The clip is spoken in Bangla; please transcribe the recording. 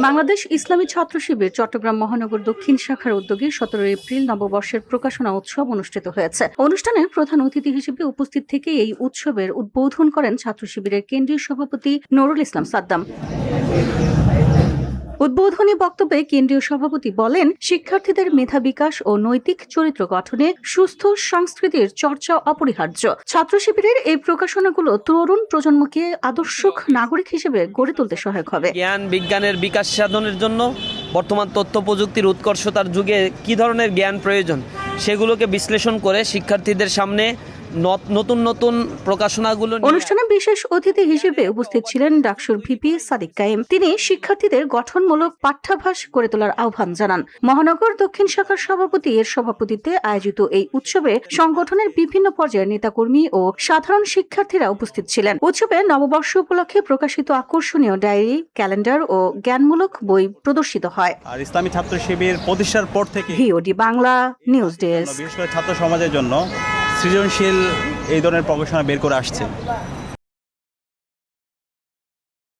বাংলাদেশ ইসলামী ছাত্র শিবির চট্টগ্রাম মহানগর দক্ষিণ শাখার উদ্যোগে 17 এপ্রিল নববর্ষের প্রকাশনা উৎসব অনুষ্ঠিত হয়েছে। অনুষ্ঠানে প্রধান অতিথি হিসেবে উপস্থিত থেকে এই উৎসবের উদ্বোধন করেন ছাত্র শিবিরের কেন্দ্রীয় সভাপতি নুরুল ইসলাম সাদ্দাম। উদ্বোধনী বক্তব্যে কেন্দ্রীয় সভাপতি বলেন, শিক্ষার্থীদের মেধা বিকাশ ও নৈতিক চরিত্র গঠনে সুস্থ সংস্কৃতির চর্চা অপরিহার্য। ছাত্র শিবিরের এই প্রকাশনাগুলো তরুণ প্রজন্মকে আদর্শ নাগরিক হিসেবে গড়ে তুলতে সহায়ক হবে। জ্ঞান বিজ্ঞানের বিকাশ সাধনের জন্য বর্তমান তথ্য প্রযুক্তির উৎকর্ষতার যুগে কি ধরনের জ্ঞান প্রয়োজন সেগুলোকে বিশ্লেষণ করে শিক্ষার্থীদের সামনে নতুন নতুন প্রকাশনাগুলো। অনুষ্ঠানে বিশেষ অতিথি হিসেবে উপস্থিত ছিলেন ডাকসুর ভিপি সাদিক কায়েম। তিনি শিক্ষার্থীদের গঠনমূলক পাঠ্যাভ্যাস গড়ে তোলার আহ্বান জানান। মহানগর দক্ষিণ শাখার সভাপতি এর সভাপতিত্বে আয়োজিত এই উৎসবে সংগঠনের বিভিন্ন পর্যায়ের নেতাকর্মী ও সাধারণ শিক্ষার্থীরা উপস্থিত ছিলেন। উৎসবে নববর্ষ উপলক্ষে প্রকাশিত আকর্ষণীয় ডায়েরি, ক্যালেন্ডার ও জ্ঞানমূলক বই প্রদর্শিত হয়। আর ইসলামী ছাত্র শিবির প্রতিষ্ঠার পর থেকে ভিওডি বাংলা নিউজ ডেস্ক। বিশেষ করে ছাত্র সমাজের জন্য সৃজনশীল এই ধরনের প্রকাশনা বের করে আসছে।